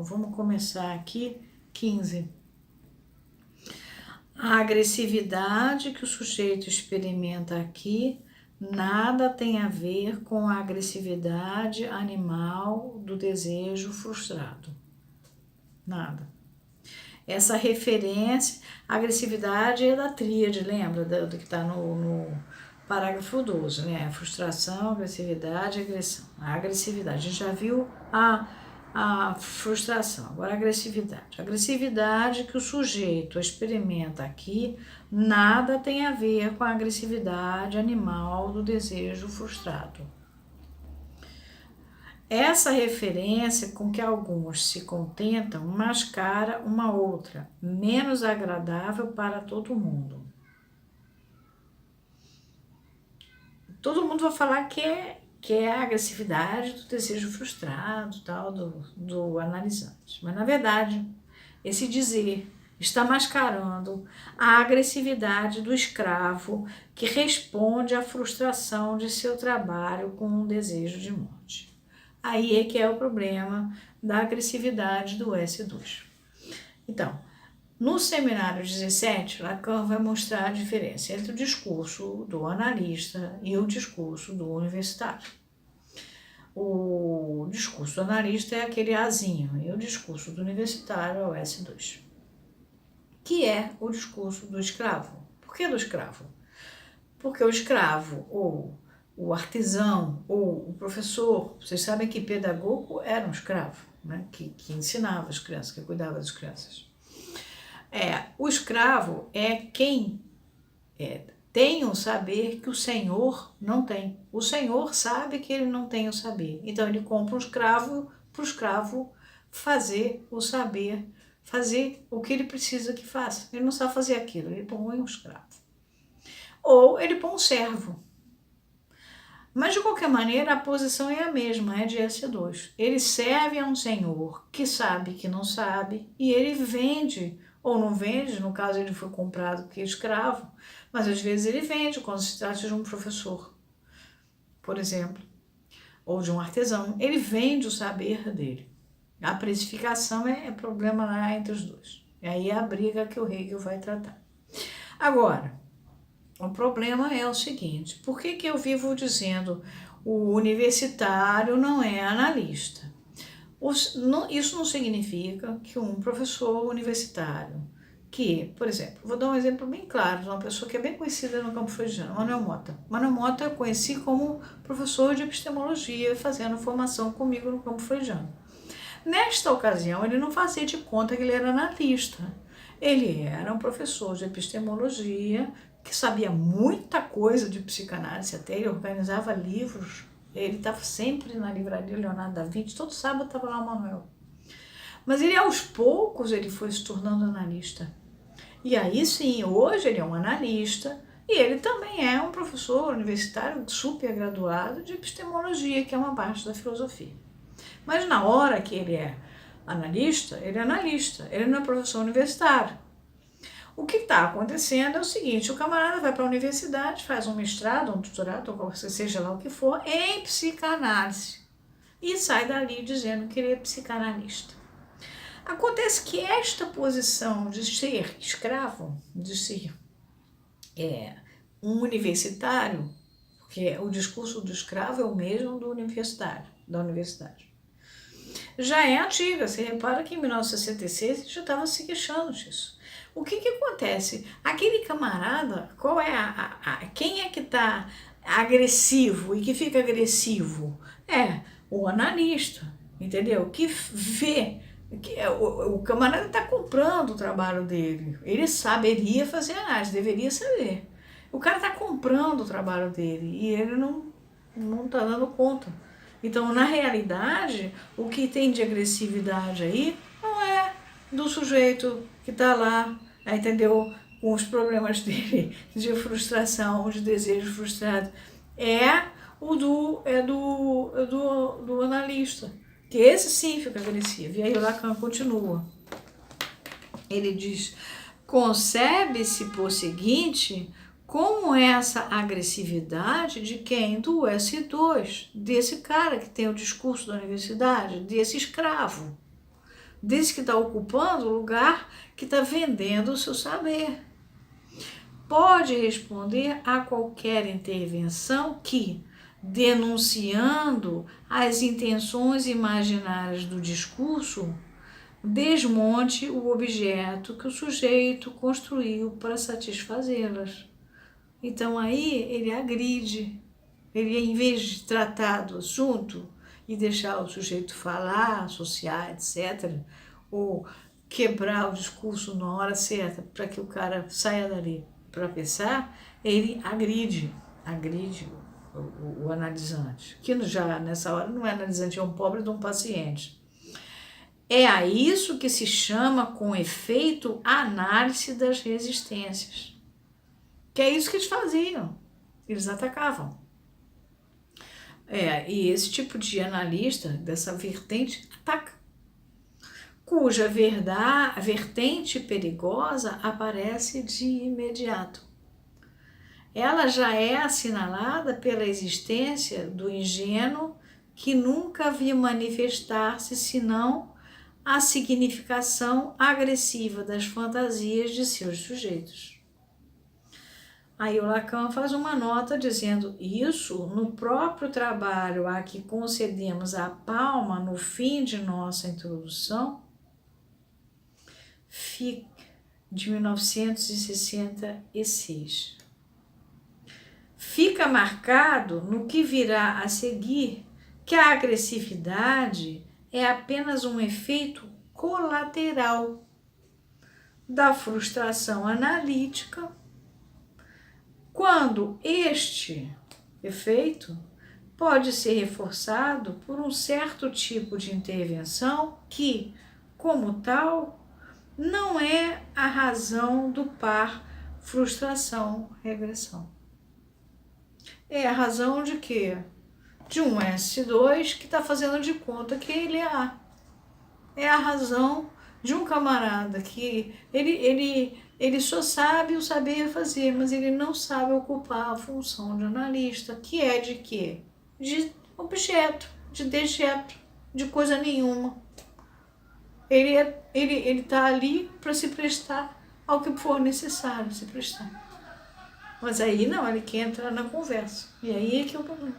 vamos começar aqui, 15. A agressividade que o sujeito experimenta aqui nada tem a ver com a agressividade animal do desejo frustrado. Nada. Essa referência, a agressividade é da tríade, lembra? Do que está no parágrafo 12, né? Frustração, agressividade, agressão. A agressividade, a gente já viu a frustração, agora a agressividade. A agressividade que o sujeito experimenta aqui nada tem a ver com a agressividade animal do desejo frustrado. Essa referência com que alguns se contentam mascara uma outra, menos agradável para todo mundo. Todo mundo vai falar que é a agressividade do desejo frustrado, tal, do analisante. Mas, na verdade, esse dizer está mascarando a agressividade do escravo que responde à frustração de seu trabalho com um desejo de morte. Aí é que é o problema da agressividade do S2. Então, no seminário 17, Lacan vai mostrar a diferença entre o discurso do analista e o discurso do universitário. O discurso do analista é aquele Azinho e o discurso do universitário é o S2, que é o discurso do escravo. Por que do escravo? Porque o escravo, ou o artesão, ou o professor, vocês sabem que pedagogo era um escravo, né? que ensinava as crianças, que cuidava das crianças. O escravo é quem tem o saber que o senhor não tem. O senhor sabe que ele não tem o saber. Então ele compra um escravo para o escravo fazer o saber, fazer o que ele precisa que faça. Ele não sabe fazer aquilo, ele põe um escravo. Ou ele põe um servo. Mas de qualquer maneira a posição é a mesma, é de S2. Ele serve a um senhor que sabe que não sabe e ele vende, ou não vende, no caso ele foi comprado porque é escravo, mas às vezes ele vende quando se trata de um professor, por exemplo, ou de um artesão. Ele vende o saber dele. A precificação é problema lá entre os dois. E aí é a briga que o Hegel vai tratar. Agora, o problema é o seguinte, por que eu vivo dizendo o universitário não é analista? Isso não significa que um professor universitário, que, por exemplo, vou dar um exemplo bem claro de uma pessoa que é bem conhecida no campo freudiano, Manuel Mota. Manuel Mota eu conheci como professor de epistemologia, fazendo formação comigo no campo freudiano. Nesta ocasião, ele não fazia de conta que ele era analista. Ele era um professor de epistemologia que sabia muita coisa de psicanálise, até ele organizava livros, ele estava sempre na livraria Leonardo da Vinci, todo sábado estava lá o Manuel. Mas ele, aos poucos, ele foi se tornando analista. E aí sim, hoje ele é um analista e ele também é um professor universitário super graduado de epistemologia, que é uma parte da filosofia. Mas na hora que ele é analista, ele não é professor universitário. O que está acontecendo é o seguinte, o camarada vai para a universidade, faz um mestrado, um doutorado, ou seja lá o que for, em psicanálise. E sai dali dizendo que ele é psicanalista. Acontece que esta posição de ser escravo, de ser um universitário, porque o discurso do escravo é o mesmo do universitário, da universidade, já é antiga. Você repara que em 1966 ele já estava se queixando disso. O que acontece? Aquele camarada, quem é que está agressivo e que fica agressivo? É o analista, entendeu? Que vê, o camarada está comprando o trabalho dele. Ele saberia fazer análise, deveria saber. O cara está comprando o trabalho dele e ele não está dando conta. Então, na realidade, o que tem de agressividade aí não é do sujeito que está lá, entendeu? Com os problemas dele de frustração, de desejo frustrado. É o do analista, que esse sim fica agressivo. E aí o Lacan continua. Ele diz, concebe-se por seguinte, como essa agressividade de quem? Do S2, desse cara que tem o discurso da universidade, desse escravo. desde que está ocupando o lugar que está vendendo o seu saber. Pode responder a qualquer intervenção que, denunciando as intenções imaginárias do discurso, desmonte o objeto que o sujeito construiu para satisfazê-las. Então aí ele agride, ele, em vez de tratar do assunto e deixar o sujeito falar, associar, etc., ou quebrar o discurso na hora certa para que o cara saia dali para pensar, ele agride o analisante, que já nessa hora não é analisante, é um pobre de um paciente. É a isso que se chama, com efeito, análise das resistências. Que é isso que eles faziam, eles atacavam. E esse tipo de analista, dessa vertente, ataca, cuja vertente perigosa aparece de imediato. Ela já é assinalada pela existência do ingênuo que nunca viu manifestar-se senão a significação agressiva das fantasias de seus sujeitos. Aí o Lacan faz uma nota dizendo isso no próprio trabalho a que concedemos a palma no fim de nossa introdução, de 1966. Fica marcado no que virá a seguir que a agressividade é apenas um efeito colateral da frustração analítica, quando este efeito pode ser reforçado por um certo tipo de intervenção que, como tal, não é a razão do par frustração-regressão. É a razão de quê? De um S2 que está fazendo de conta que ele é A. É a razão de um camarada que ele só sabe o saber fazer, mas ele não sabe ocupar a função de analista, que é de quê? De objeto, de dejeto, de coisa nenhuma. Ele está ali para se prestar ao que for necessário se prestar. Mas aí não, ele quer entrar na conversa. E aí é que é o problema.